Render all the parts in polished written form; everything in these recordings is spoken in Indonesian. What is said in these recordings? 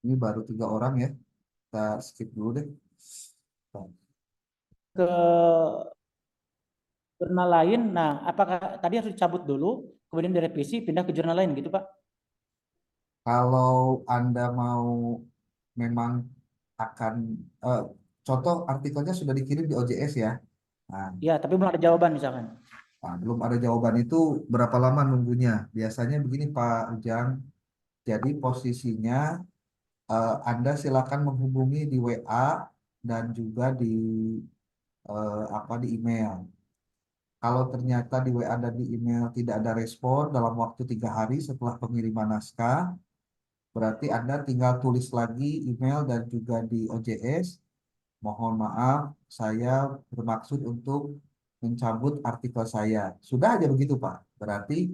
Ini baru 3 orang ya. Kita skip dulu deh. Ke jurnal lain. Nah, apakah tadi harus dicabut dulu, kemudian direvisi, pindah ke jurnal lain gitu, Pak? Kalau Anda mau memang akan eh, contoh artikelnya sudah dikirim di OJS ya. Nah, Ya, tapi belum ada jawaban misalkan. belum ada jawaban itu berapa lama nunggunya? Biasanya begini Pak Ujang. Jadi posisinya Anda silakan menghubungi di WA dan juga di di email. Kalau ternyata di WA dan di email tidak ada respon dalam waktu 3 hari setelah pengiriman naskah, berarti Anda tinggal tulis lagi email dan juga di OJS. Mohon maaf, saya bermaksud untuk mencabut artikel saya. Sudah aja begitu, Pak. Berarti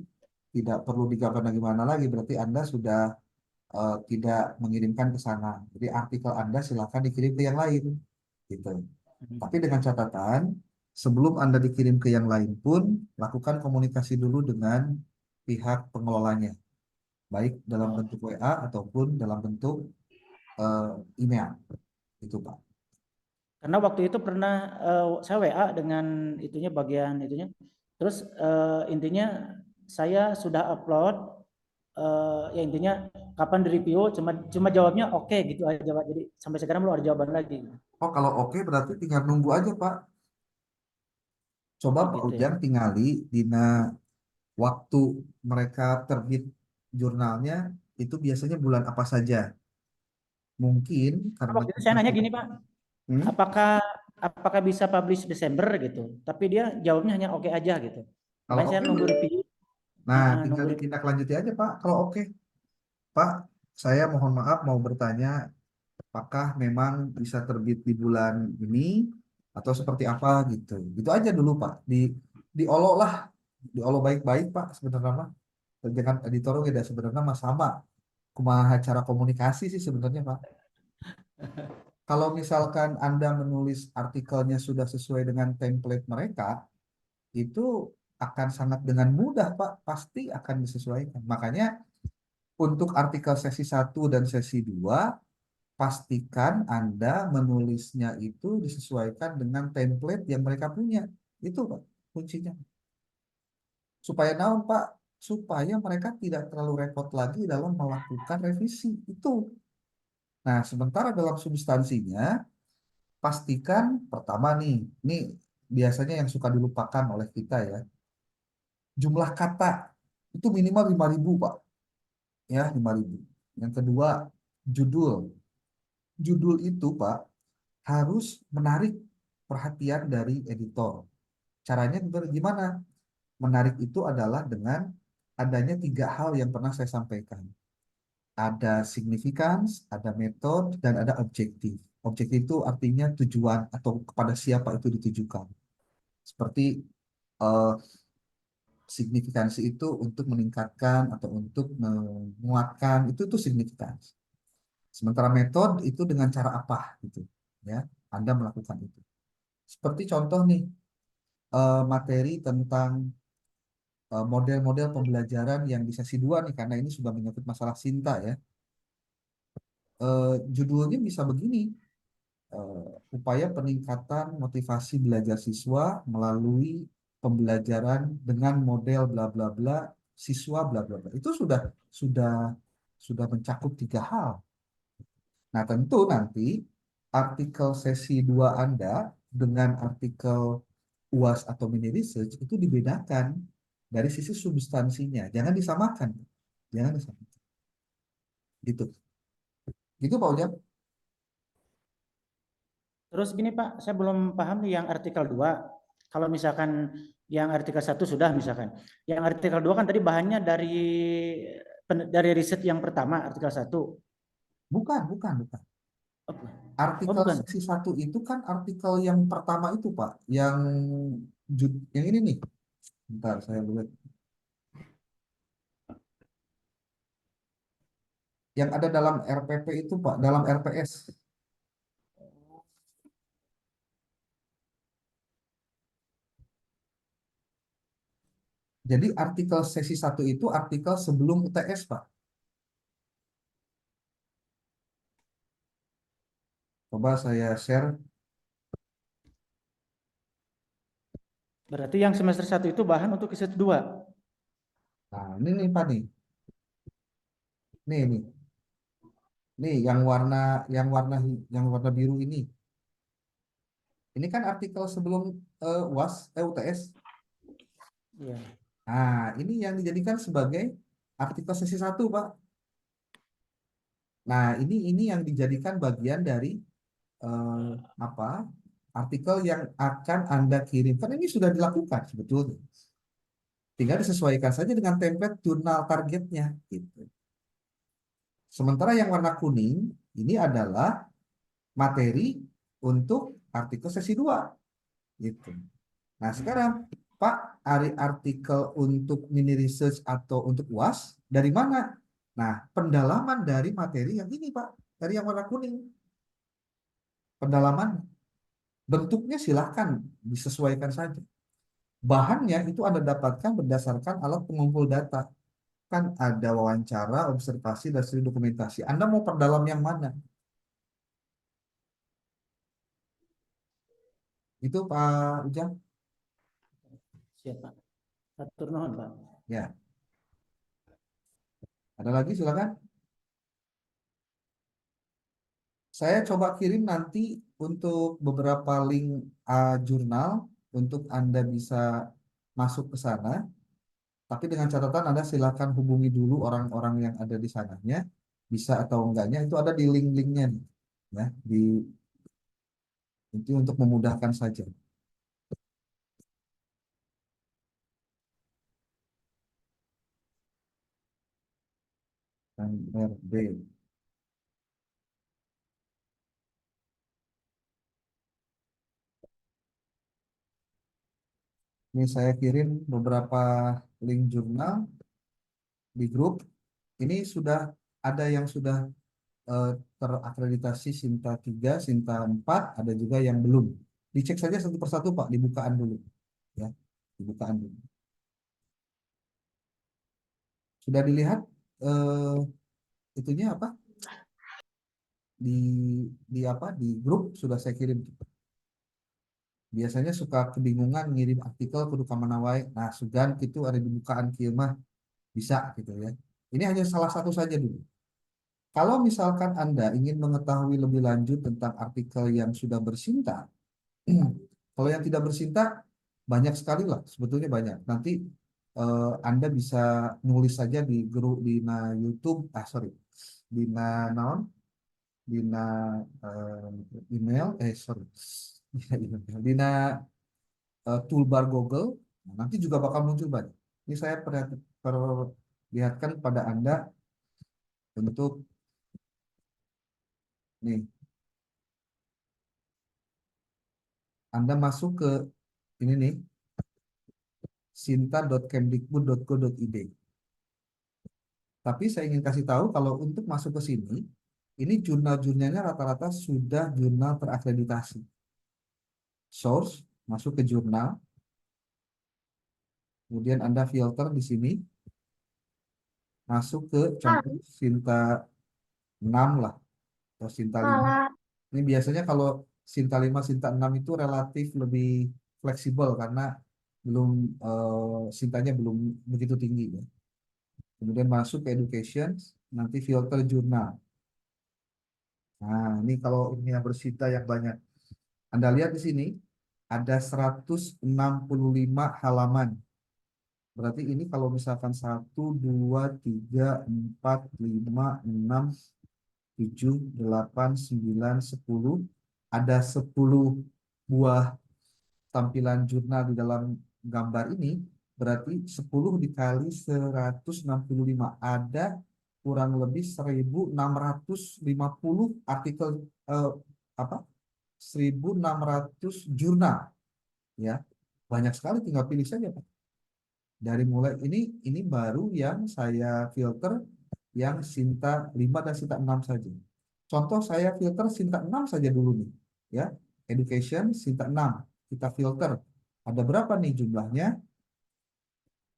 tidak perlu digimana lagi. Berarti Anda sudah tidak mengirimkan ke sana. Jadi artikel Anda silakan dikirim ke yang lain. Gitu. Tapi dengan catatan, sebelum Anda dikirim ke yang lain pun, lakukan komunikasi dulu dengan pihak pengelolanya. Baik dalam Oh. bentuk WA ataupun dalam bentuk eh, email. Itu, Pak. Karena waktu itu pernah saya WA dengan itunya bagian itunya. Terus intinya saya sudah upload ya intinya kapan di-review cuma cuma jawabnya oke gitu aja Pak. Jadi sampai sekarang belum ada jawaban lagi. Oh, kalau oke berarti tinggal nunggu aja, Pak. Coba Oh Pak gitu ya. Ujang tinggali dina waktu mereka terbit jurnalnya itu biasanya bulan apa saja. Mungkin Karena karena waktu itu saya kita nanya gini Pak, Hmm? apakah apakah bisa publish Desember gitu. Tapi dia jawabnya hanya oke aja gitu. Kalau Makanya saya oke, nunggu review. nah tinggal Nunggu review. ditindaklanjuti aja, Pak. Kalau oke, Pak, saya mohon maaf mau bertanya, apakah memang bisa terbit di bulan ini atau seperti apa gitu. Gitu aja dulu, Pak. Diolok lah, diolok baik-baik, Pak. Sebenarnya mah, jangan editor tidak sebenarnya mah sama. Kumaha cara komunikasi sih sebenarnya, Pak. Kalau misalkan Anda menulis artikelnya sudah sesuai dengan template mereka, itu akan sangat dengan mudah, Pak. Pasti akan disesuaikan. Makanya untuk artikel sesi 1 dan sesi 2 pastikan Anda menulisnya itu disesuaikan dengan template yang mereka punya. Itu, Pak, kuncinya. Supaya naon, Pak? Supaya mereka tidak terlalu repot lagi dalam melakukan revisi. Itu. Nah, sementara dalam substansinya, pastikan pertama nih, ini biasanya yang suka dilupakan oleh kita ya, jumlah kata itu minimal 5.000, Pak. Ya, 5.000. Yang kedua, judul. Judul itu, Pak, harus menarik perhatian dari editor. Caranya gimana? Menarik itu adalah dengan adanya 3 hal yang pernah saya sampaikan. Ada significance, ada metode, dan ada objektif. Objektif itu artinya tujuan atau kepada siapa itu ditujukan. Seperti eh, signifikansi itu untuk meningkatkan atau untuk menguatkan itu signifikansi. Sementara metode itu dengan cara apa gitu ya Anda melakukan itu. Seperti contoh nih materi tentang model-model pembelajaran yang di sesi 2 nih karena ini sudah menyangkut masalah Sinta ya. Judulnya bisa begini, upaya peningkatan motivasi belajar siswa melalui pembelajaran dengan model bla bla bla siswa bla bla bla. Itu sudah sudah mencakup 3 hal. Nah, tentu nanti artikel sesi 2 Anda dengan artikel UAS atau mini research itu dibedakan dari sisi substansinya. Jangan disamakan. Jangan disamakan. Gitu. Gitu Pak Ujang. Terus gini Pak, saya belum paham nih yang artikel 2. Kalau misalkan yang artikel 1 sudah misalkan. Yang artikel 2 kan tadi bahannya dari riset yang pertama artikel 1. Bukan, bukan, bukan. Oh Artikel bukan. sesi 1 itu kan artikel yang pertama itu Pak. Yang ini nih. Bentar, saya lihat. Yang ada dalam RPP itu Pak, dalam RPS. Jadi artikel sesi 1 itu artikel sebelum UTS, Pak. Coba saya share. Berarti yang semester 1 itu bahan untuk semester 2. Nah, ini nih Pak nih. Nih. Nih yang warna biru ini. Ini kan artikel sebelum UAS, UTS. Iya. Nah, ini yang dijadikan sebagai artikel sesi 1, Pak. Nah, ini yang dijadikan bagian dari eh, apa? Artikel yang akan Anda kirim. Kan ini sudah dilakukan sebetulnya. Tinggal disesuaikan saja dengan template jurnal targetnya gitu. Sementara yang warna kuning ini adalah materi untuk artikel sesi 2 gitu. Nah, sekarang Pak, ari artikel untuk mini research atau untuk UAS dari mana? Nah, pendalaman dari materi yang ini, Pak, dari yang warna kuning. Pendalaman bentuknya silahkan disesuaikan saja. Bahannya itu Anda dapatkan berdasarkan alat pengumpul data. Kan ada wawancara, observasi, dan studi dokumentasi. Anda mau perdalam yang mana? Itu Pak Ujang? Siap, Pak. Atur nuhun, Pak. Ya, ada lagi silakan. Saya coba kirim nanti untuk beberapa link jurnal untuk Anda bisa masuk ke sana. Tapi dengan catatan Anda silakan hubungi dulu orang-orang yang ada di sananya, bisa atau enggaknya itu ada di link-linknya nih, ya, itu untuk memudahkan saja. Dan RB. Ini saya kirim beberapa link jurnal di grup. Ini sudah ada yang sudah eh, terakreditasi Sinta 3, Sinta 4, ada juga yang belum. Dicek saja satu persatu Pak, dibukaan dulu. Ya, dibukaan dulu. Sudah dilihat eh, itunya apa? Di di grup sudah saya kirim. Biasanya suka kebingungan ngirim artikel kudu ka mana wae. Nah, sugan itu ada di bukaan kieu mah bisa gitu ya. Ini hanya salah satu saja dulu. Kalau misalkan Anda ingin mengetahui lebih lanjut tentang artikel yang sudah bersinta, kalau yang tidak bersinta banyak sekali lah, sebetulnya banyak. Nanti Anda bisa nulis saja di grup di YouTube, sorry, di naon, di email, sorry, di toolbar Google, nah, nanti juga bakal muncul banyak. Ini saya perlihatkan pada Anda untuk nih, Anda masuk ke ini nih, sinta.kemdikbud.go.id. Tapi saya ingin kasih tahu kalau untuk masuk ke sini, ini jurnal-jurnalnya rata-rata sudah jurnal terakreditasi. Source, masuk ke jurnal, kemudian Anda filter di sini, masuk ke contoh Sinta 6 lah, atau Sinta 5. Ini biasanya kalau Sinta 5, Sinta 6 itu relatif lebih fleksibel karena belum Sintanya belum begitu tinggi ya. Kemudian masuk ke education, nanti filter jurnal. Nah, ini kalau ini yang bersinta yang banyak. Anda lihat di sini ada 165 halaman. Berarti ini kalau misalkan 1, 2, 3, 4, 5, 6, 7, 8, 9, 10, ada 10 buah tampilan jurnal di dalam gambar ini, berarti 10 dikali 165 ada kurang lebih 1.650 artikel, apa 1.600 jurnal ya, banyak sekali, tinggal pilih saja Pak. Dari mulai ini baru yang saya filter yang Sinta 5 dan Sinta 6 saja. Contoh saya filter Sinta 6 saja dulu nih ya. Education Sinta 6 kita filter. Ada berapa nih jumlahnya?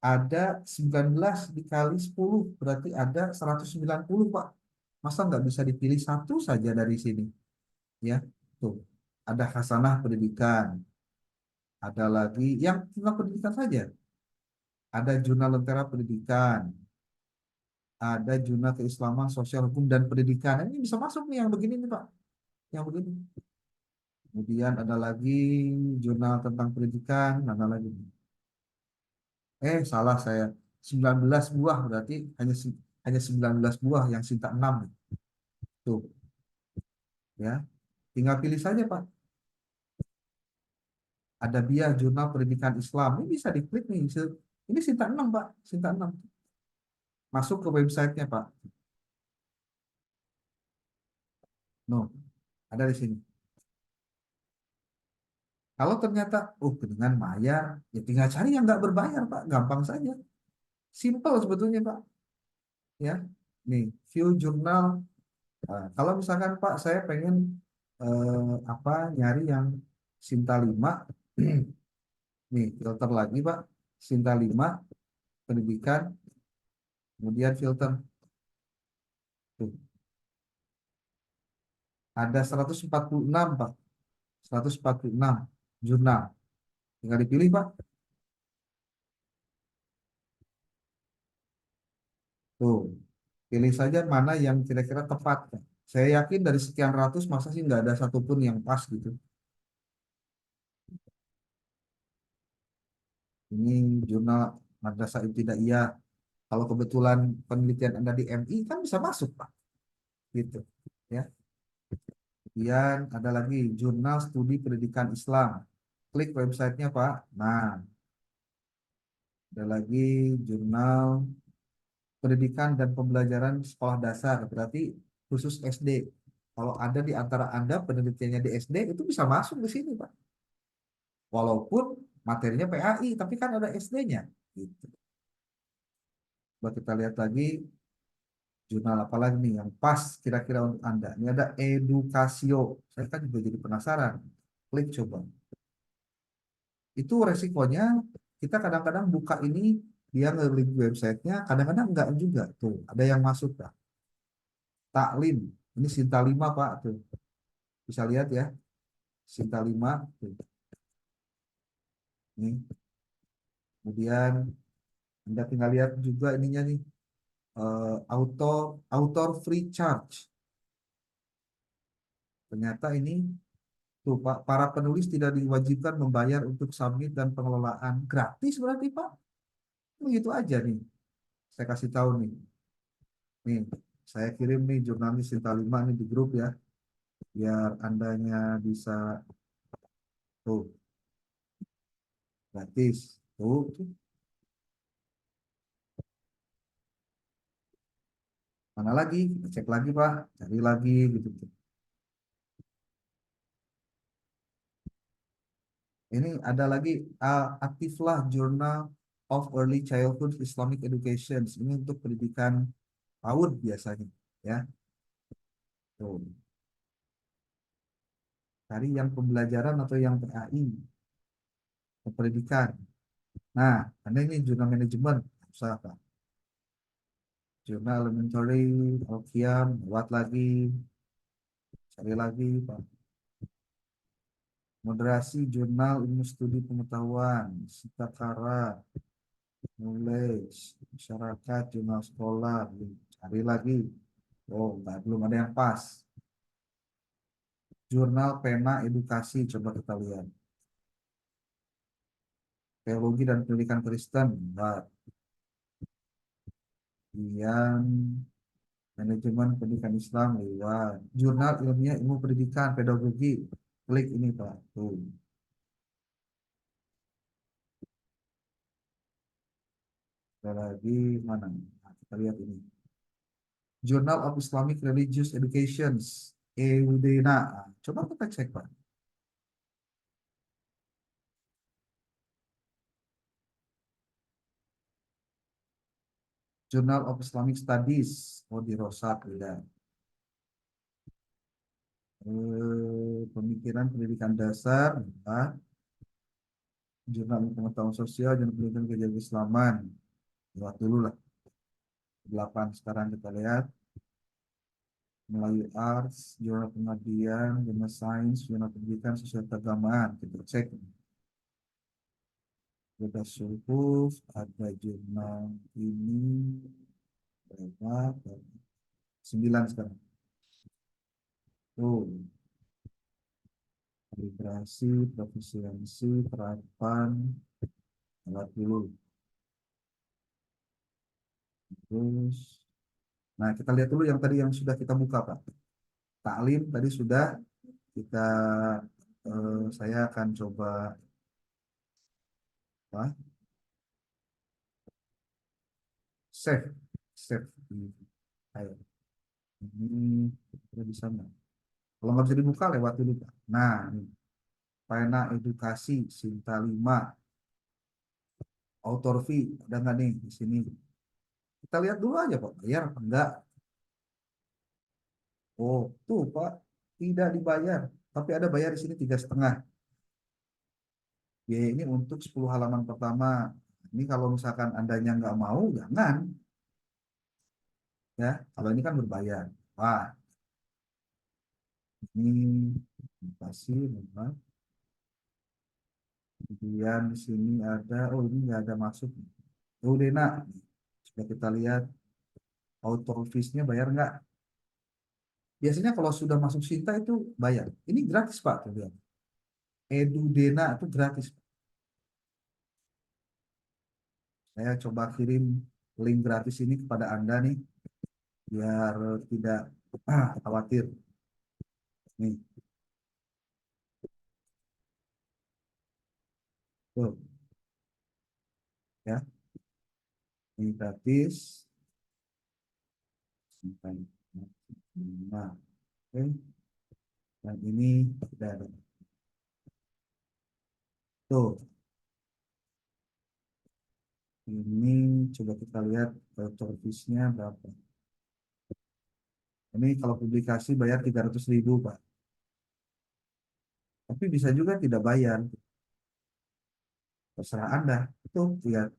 Ada 19 dikali 10 berarti ada 190 Pak. Masa nggak bisa dipilih satu saja dari sini? ya. Tuh, ada Hasanah Pendidikan, ada lagi yang tentang pendidikan saja, ada Jurnal Lentera Pendidikan, ada Jurnal Keislaman, Sosial Hukum dan Pendidikan. Ini bisa masuk nih yang begini nih Pak, yang begini. Kemudian ada lagi jurnal tentang pendidikan, mana lagi? Salah saya. 19 buah berarti hanya 19 buah yang Sinta 6. Tuh, ya. Tinggal pilih saja, Pak. Ada biah jurnal pendidikan Islam. Ini bisa diklik nih. Ini Sinta 6, Pak. Sinta 6. Masuk ke websitenya, Pak. No, ada di sini. Kalau ternyata, dengan bayar, ya tinggal cari yang nggak berbayar, Pak. Gampang saja. Simple sebetulnya, Pak. Ya, nih, view jurnal. Nah, kalau misalkan Pak, saya pengen nyari yang Sinta 5, nih filter lagi Pak, Sinta 5, pendidikan, kemudian filter. Tuh, ada 146 Pak, 146 jurnal. Tinggal dipilih Pak. Tuh, pilih saja mana yang kira-kira tepat, Pak. Saya yakin dari sekian ratus masa sih nggak ada satupun yang pas gitu. Ini jurnal Madrasah Ibtidaiyah. Kalau kebetulan penelitian Anda di MI kan bisa masuk Pak. Gitu. Ya. Kemudian ada lagi Jurnal Studi Pendidikan Islam. Klik websitenya Pak. Nah, ada lagi Jurnal Pendidikan dan Pembelajaran Sekolah Dasar. Berarti khusus SD. Kalau ada di antara Anda penelitiannya di SD, itu bisa masuk di sini Pak. Walaupun materinya PAI, tapi kan ada SD-nya. Gitu. Coba kita lihat lagi jurnal apa lagi nih yang pas kira-kira untuk Anda. Ini ada Edukasio. Saya kan juga jadi penasaran. Klik coba. Itu resikonya kita kadang-kadang buka ini dia nge-link websitenya, kadang-kadang enggak juga. Tuh, ada yang masuk Pak. Taklim. Ini Sinta 5 Pak. Tuh, bisa lihat ya. Sinta 5. Tuh. Nih. Kemudian Anda tinggal lihat juga ininya nih. Author free charge. Ternyata ini tuh Pak, para penulis tidak diwajibkan membayar untuk submit dan pengelolaan. Gratis berarti Pak. Begitu aja nih. Saya kasih tahu nih. Nih, saya kirim nih jurnalis Sinta 5 nih di grup ya. Biar andanya bisa tuh gratis. Tuh. Mana lagi? Kita cek lagi Pak. Cari lagi gitu. Ini ada lagi Aktiflah Journal of Early Childhood Islamic Education. Ini untuk pendidikan PAUD biasanya ya. Tuh. Cari yang pembelajaran atau yang PAI, pendidikan. Nah, ada ini jurnal manajemen, usah Pak. Jurnal elementary, Alkiam, buat lagi, cari lagi Pak. Moderasi jurnal ilmu studi pengetahuan, Sitakara, knowledge, masyarakat, jurnal sekolah, cari lagi. Oh, enggak, belum ada yang pas. Jurnal pena edukasi, coba kita lihat. Teologi dan pendidikan Kristen, enggak. Yang manajemen pendidikan Islam lewat jurnal ilmiah ilmu pendidikan pedagogi, klik ini Pak. Tuh, ada lagi mana, nah, kita lihat ini Journal of Islamic Religious Educations, EUDNA. Nah, coba kita cek Pak. Journal of Islamic Studies, oh di Rosat ya. Pemikiran pendidikan dasar, nah, jurnal pengetahuan sosial dan pendidikan kejadian keislaman, lewat dulu lah. 8 sekarang kita lihat. Melayu Arts, Jurnal Pengabdian, Jurnal Sains, Jurnal Pendidikan, Sosial Keagamaan. Kita cek. Ada suhuf, ada jurnal ini, berapa? 9 sekarang. Tuh, kalibrasi, profisiensi, terapan, alat dulu. Terus, nah kita lihat dulu yang tadi yang sudah kita buka, Pak. Taklim tadi sudah kita, saya akan coba apa? Save, save di file. Ini kita bisa nggak? Kalau nggak bisa dibuka lewat dulu, Pak. Nah, ini. Pena edukasi Sinta 5, author fee ada nggak nih di sini? Kita lihat dulu aja, Pak, bayar apa enggak? Oh, tuh Pak, tidak dibayar, tapi ada bayar di sini 3,5. Biaya ini untuk 10 halaman pertama. Ini kalau misalkan andanya nggak mau, jangan ya. Kalau ini kan berbayar. Wah, ini edukasi memang. Kemudian di sini ada, oh ini nggak ada masuk. Oh, Dena, sudah kita lihat author fees-nya bayar nggak? Biasanya kalau sudah masuk Sinta itu bayar. Ini gratis, Pak. Tuh, lihat. EduDena itu gratis. Saya coba kirim link gratis ini kepada Anda nih, biar tidak khawatir. Nih, tuh, ya, ini gratis. Nah, oke. Dan ini ada. Tuh, ini coba kita lihat service-nya berapa. Ini kalau publikasi bayar 300.000, Pak. Tapi bisa juga tidak bayar. Terserah Anda. Tuh, lihat.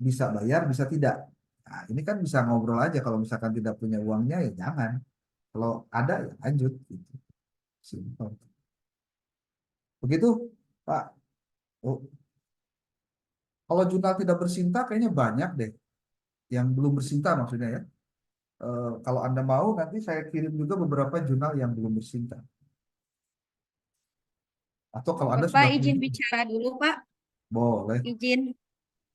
Bisa bayar, bisa tidak. Nah, ini kan bisa ngobrol aja. Kalau misalkan tidak punya uangnya, ya jangan. Kalau ada, ya lanjut. Gitu. Simpel. Begitu, Pak. Oh, kalau jurnal tidak bersinta, kayaknya banyak deh. Yang belum bersinta maksudnya ya. Kalau Anda mau, nanti saya kirim juga beberapa jurnal yang belum bersinta. Atau kalau Anda Pak sudah izin punya, bicara dulu Pak, boleh. izin.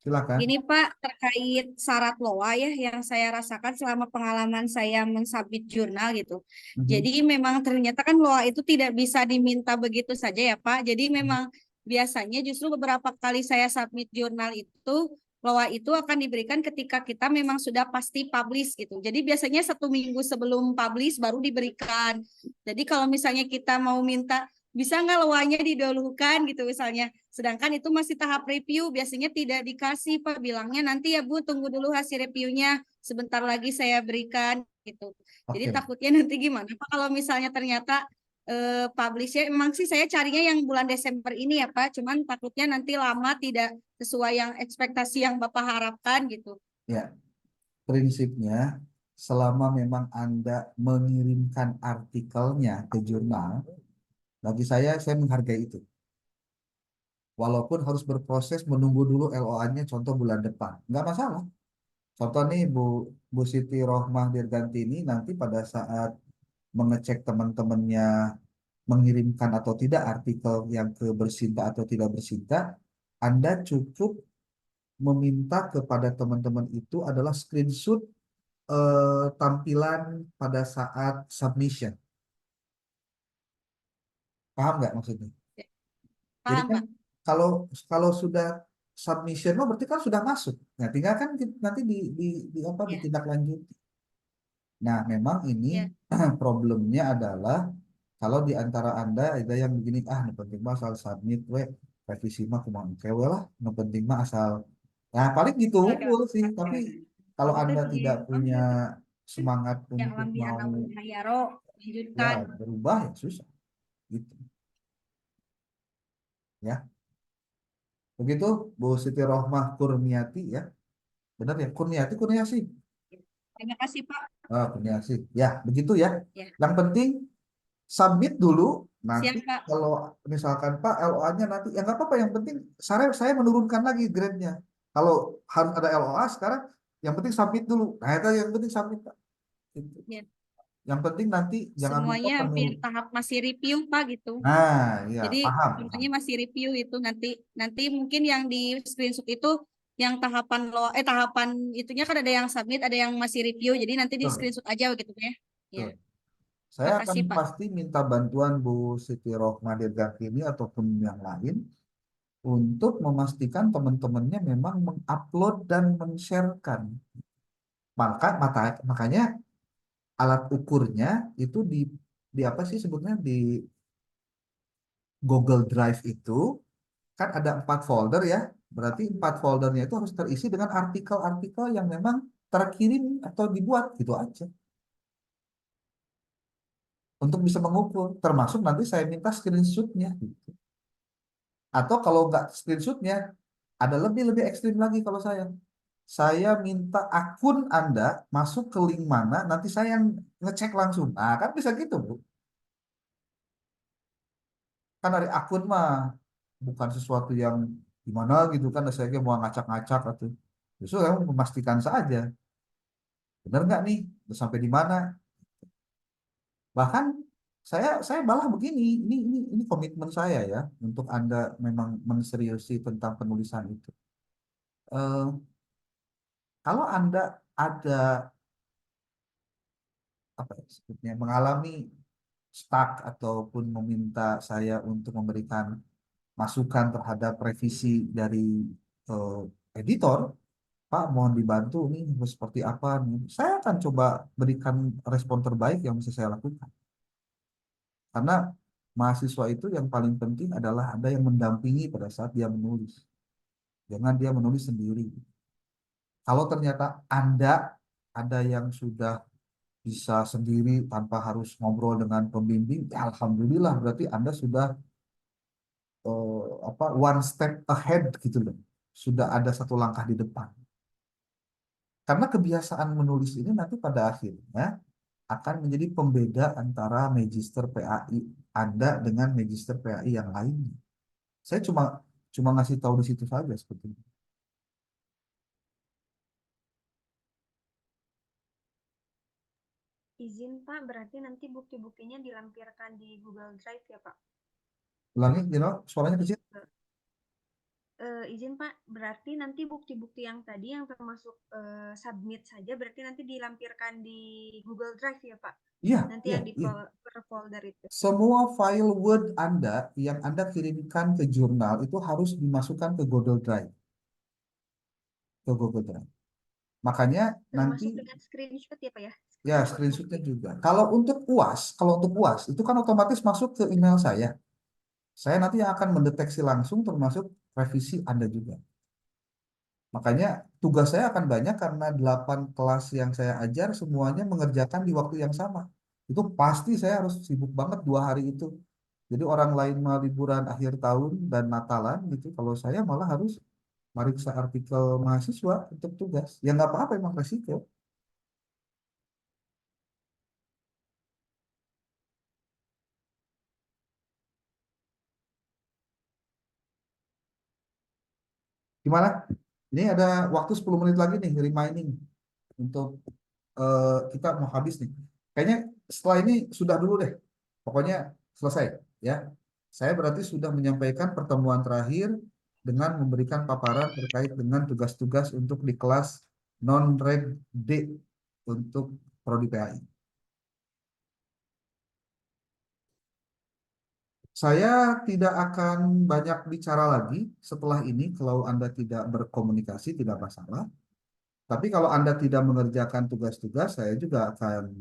Silakan. Ini Pak terkait syarat LOA ya yang saya rasakan selama pengalaman saya mensubmit jurnal gitu. Mhm. Jadi memang ternyata kan LOA itu tidak bisa diminta begitu saja ya Pak. Jadi memang biasanya justru beberapa kali saya submit jurnal itu LOA itu akan diberikan ketika kita memang sudah pasti publish gitu. Jadi biasanya 1 minggu sebelum publish baru diberikan. Jadi kalau misalnya kita mau minta bisa nggak LOA-nya didahulukan gitu misalnya. Sedangkan itu masih tahap review, biasanya tidak dikasih Pak, bilangnya nanti ya Bu, tunggu dulu hasil reviewnya, sebentar lagi saya berikan gitu. Jadi Oke. takutnya nanti gimana Pak kalau misalnya ternyata publishnya, memang sih saya carinya yang bulan Desember ini ya Pak, cuman takutnya nanti lama tidak sesuai yang ekspektasi yang Bapak harapkan gitu. Ya, prinsipnya selama memang Anda mengirimkan artikelnya ke jurnal, bagi saya menghargai itu. Walaupun harus berproses menunggu dulu LOA-nya contoh bulan depan. Nggak masalah. Contoh nih Bu Siti Rohmah Dirganti ini nanti pada saat mengecek teman-temannya mengirimkan atau tidak artikel yang ke bersinta atau tidak bersinta, Anda cukup meminta kepada teman-teman itu adalah screenshot tampilan pada saat submission. Paham nggak maksudnya? Jadi Paham kan Pak? kalau kalau sudah submission mah berarti kan sudah masuk. Nah, tinggal kan nanti di apa Ya, ditindaklanjuti. Nah, memang ini ya. problemnya adalah kalau di antara Anda ada yang begini, nu penting mah asal submit we, revisi mah kumaha engke we lah, nu penting mah asal. Nah, paling gitu Oke, unggul sih, tapi oke. kalau Aku tuh Anda tidak di punya semangat yang untuk lambi mau anak Hayaro ya lanjutkan. berubah ya susah gitu ya. Begitu Bu Siti Rohmah Kurniati ya. Benar ya? Kurniati, Kurniasi. Terima kasih, Pak. Oh, punya sih. Ya, begitu ya. Ya, Yang penting submit dulu. Nanti siap, Pak. kalau misalkan Pak LOA-nya nanti, ya nggak apa-apa. Yang penting saya menurunkan lagi grade-nya. Kalau harus ada LOA sekarang, yang penting submit dulu. Nah, itu yang penting submit, Pak. Gitu. Ya, Yang penting nanti jangan lupa semuanya penuh. hampir tahap masih review, Pak, gitu. Nah, ya Jadi paham, paham. semuanya masih review itu nanti mungkin yang di screenshot itu yang tahapan itunya kan ada yang submit, ada yang masih review. Jadi nanti di Betul, screenshot aja gitu ya. Ya, betul. Saya akan makasih Pak. pasti minta bantuan Bu Siti Rohmah Dirgantini ataupun yang lain untuk memastikan teman-temannya memang mengupload dan men-sharekan. Makanya alat ukurnya itu di apa sih sebutnya di Google Drive itu kan ada 4 folder ya. Berarti 4 foldernya itu harus terisi dengan artikel-artikel yang memang terkirim atau dibuat gitu aja. Untuk bisa mengukur, termasuk nanti saya minta screenshotnya gitu. Atau kalau nggak screenshotnya, ada lebih ekstrim lagi kalau saya minta akun Anda masuk ke link mana, nanti saya yang ngecek langsung. Nah, kan bisa gitu, Bu. Kan dari akun mah bukan sesuatu yang gimana gitu kan, saya mau ngacak-ngacak atau justru saya mau memastikan saja, benar nggak nih, udah sampai di mana. Bahkan saya malah begini, ini komitmen saya ya, untuk Anda memang menseriusi tentang penulisan itu. Eh, kalau Anda ada apa ya, sebutnya mengalami stuck ataupun meminta saya untuk memberikan masukan terhadap revisi dari eh, editor, Pak, mohon dibantu nih harus seperti apa nih. Saya akan coba berikan respon terbaik yang bisa saya lakukan. Karena mahasiswa itu yang paling penting adalah ada yang mendampingi pada saat dia menulis. Jangan dia menulis sendiri. Kalau ternyata Anda ada yang sudah bisa sendiri tanpa harus ngobrol dengan pembimbing, ya alhamdulillah berarti Anda sudah one step ahead gitu loh. Sudah ada satu langkah di depan. Karena kebiasaan menulis ini nanti pada akhirnya akan menjadi pembeda antara magister PAI Anda dengan magister PAI yang lainnya. Saya cuma cuma ngasih tahu di situ saja seperti itu. Izin Pak, berarti nanti bukti-buktinya dilampirkan di Google Drive ya Pak? Ulangi, suaranya kecil. Izin Pak, berarti nanti bukti-bukti yang tadi yang termasuk submit saja, berarti nanti dilampirkan di Google Drive ya Pak? Iya, Nanti iya, yang di iya. per folder itu. Semua file Word Anda yang Anda kirimkan ke jurnal itu harus dimasukkan ke Google Drive. Ke Google Drive. Makanya nanti Termasuk dengan screenshot ya Pak ya? ya Screenshot screenshotnya bukti. juga. Kalau untuk UAS itu kan otomatis masuk ke email saya. Saya nanti akan mendeteksi langsung termasuk revisi Anda juga. Makanya tugas saya akan banyak karena 8 kelas yang saya ajar semuanya mengerjakan di waktu yang sama. Itu pasti saya harus sibuk banget 2 hari itu. Jadi orang lain mah liburan akhir tahun dan Natalan gitu. Kalau saya malah harus meriksa artikel mahasiswa untuk tugas. Ya nggak apa-apa, emang resiko. Gimana? Ini ada waktu 10 menit lagi nih remaining untuk kita mau habis nih. Kayaknya setelah ini sudah dulu deh. Pokoknya selesai ya. Saya berarti sudah menyampaikan pertemuan terakhir dengan memberikan paparan terkait dengan tugas-tugas untuk di kelas non-reg D untuk prodi PAI. Saya tidak akan banyak bicara lagi setelah ini kalau Anda tidak berkomunikasi tidak masalah. Tapi kalau Anda tidak mengerjakan tugas-tugas, saya juga akan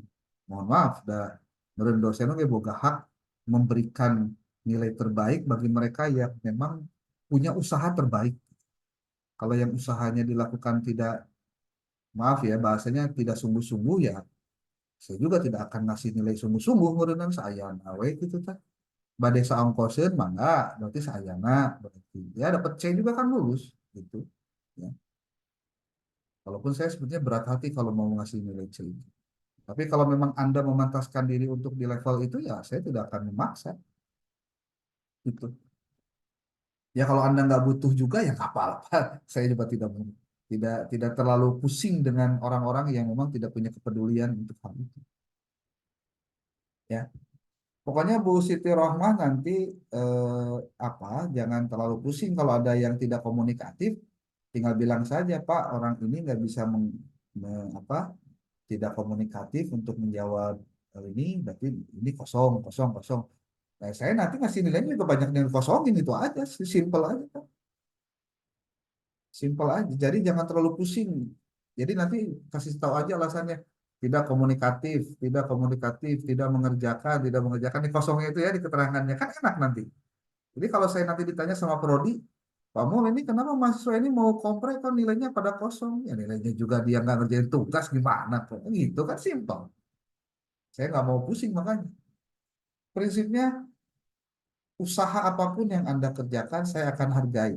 mohon maaf dan meureun dosen oge boga hak memberikan nilai terbaik bagi mereka yang memang punya usaha terbaik. Kalau yang usahanya dilakukan tidak, maaf ya bahasanya tidak sungguh-sungguh ya, saya juga tidak akan ngasih nilai sungguh-sungguh meureunnan saya nawe gitu tah. Bade saongkoseun mangga berarti sayana berarti ya dapat C juga kan lulus gitu ya. Walaupun saya sebetulnya berat hati kalau mau ngasih nilai C. Tapi kalau memang Anda memantaskan diri untuk di level itu, ya saya tidak akan memaksa. Gitu. Ya kalau Anda nggak butuh juga ya nggak apa-apa. Saya juga tidak terlalu pusing dengan orang-orang yang memang tidak punya kepedulian untuk hal itu. Ya. Pokoknya Bu Siti Rohmah nanti apa jangan terlalu pusing kalau ada yang tidak komunikatif, tinggal bilang saja Pak orang ini nggak bisa apa tidak komunikatif untuk menjawab ini, berarti ini kosong kosong kosong. Nah, saya nanti ngasih nilainya juga banyak yang kosongin itu aja, simple aja kan. Simpel aja. Jadi jangan terlalu pusing. Jadi nanti kasih tahu aja alasannya. Tidak komunikatif, tidak komunikatif, tidak mengerjakan, tidak mengerjakan. Di kosongnya itu ya di keterangannya kan enak nanti. Jadi kalau saya nanti ditanya sama Prodi, Pak Mul ini kenapa mahasiswa ini mau kompre kok nilainya pada kosong? Ya nilainya juga dia nggak ngerjain tugas gimana kok. Gitu kan simpel. Saya nggak mau pusing makanya. Prinsipnya usaha apapun yang Anda kerjakan saya akan hargai.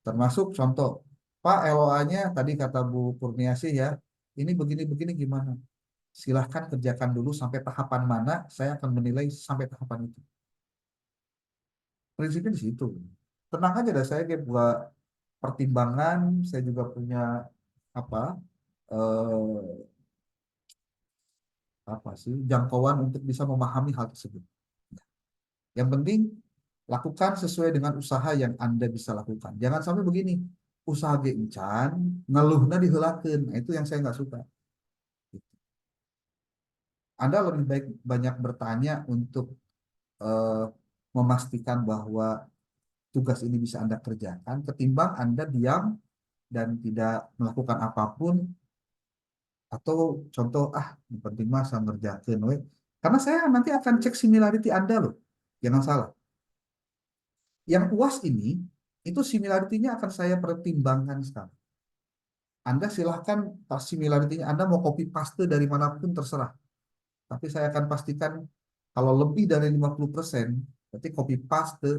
Termasuk contoh, Pak LOA-nya tadi kata Bu Kurniasih ya, ini begini-begini gimana? Silahkan kerjakan dulu sampai tahapan mana, saya akan menilai sampai tahapan itu. Prinsipnya di situ. Tenang aja dah, saya kayak buat pertimbangan, saya juga punya apa eh, apa sih jangkauan untuk bisa memahami hal tersebut. Yang penting lakukan sesuai dengan usaha yang Anda bisa lakukan. Jangan sampai begini, usaha ge encan, ngeluhna diheulakeun. Nah, itu yang saya nggak suka. Anda lebih baik banyak bertanya untuk eh, memastikan bahwa tugas ini bisa Anda kerjakan, ketimbang Anda diam dan tidak melakukan apapun, atau contoh, yang penting mah saya ngerjakeun we. Karena saya nanti akan cek similarity Anda loh. Jangan salah. Yang UAS ini, itu similarity-nya akan saya pertimbangkan sekarang. Anda silahkan pas similarity-nya Anda mau copy paste dari manapun terserah. Tapi saya akan pastikan kalau lebih dari 50%, berarti copy paste,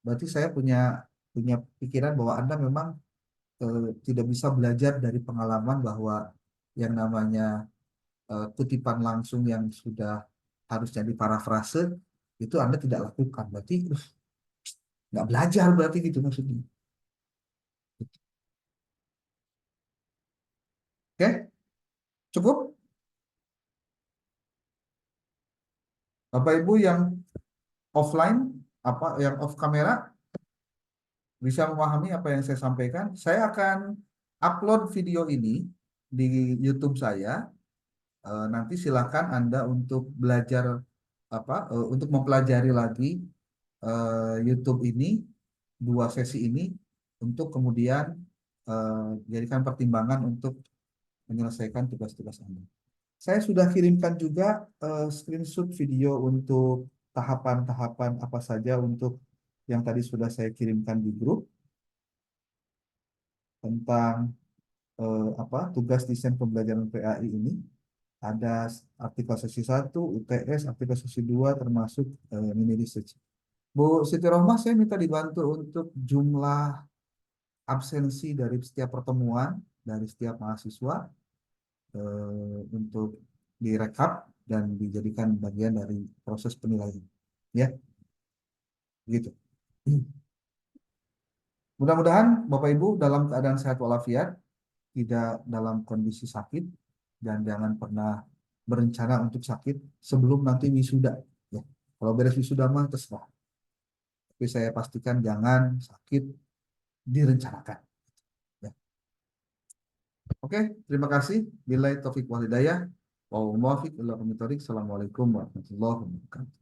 berarti saya punya punya pikiran bahwa Anda memang tidak bisa belajar dari pengalaman bahwa yang namanya kutipan langsung yang sudah harusnya diparafrase itu Anda tidak lakukan. Berarti nggak belajar berarti gitu maksudnya. Oke, cukup? Bapak Ibu yang offline, apa yang off kamera bisa memahami apa yang saya sampaikan. Saya akan upload video ini di YouTube saya. Nanti silakan Anda untuk belajar untuk mempelajari lagi YouTube ini, dua sesi ini, untuk kemudian jadikan pertimbangan untuk menyelesaikan tugas-tugas Anda. Saya sudah kirimkan juga screenshot video untuk tahapan-tahapan apa saja untuk yang tadi sudah saya kirimkan di grup tentang tugas desain pembelajaran PAI ini. Ada artikel sesi 1, UTS, artikel sesi 2, termasuk mini research. Bu Siti Rohmah, saya minta dibantu untuk jumlah absensi dari setiap pertemuan, dari setiap mahasiswa, untuk direkap dan dijadikan bagian dari proses penilaian. Ya, gitu. Mudah-mudahan Bapak Ibu dalam keadaan sehat walafiat, tidak dalam kondisi sakit, dan jangan pernah berencana untuk sakit sebelum nanti wisuda. Ya. Kalau beres wisuda mah terserah. Tapi saya pastikan jangan sakit direncanakan. Ya. Oke, terima kasih. Billahi taufik wal hidayah. Wa muwaffiq ila aqwamit thoriq. Assalamualaikum warahmatullahi wabarakatuh.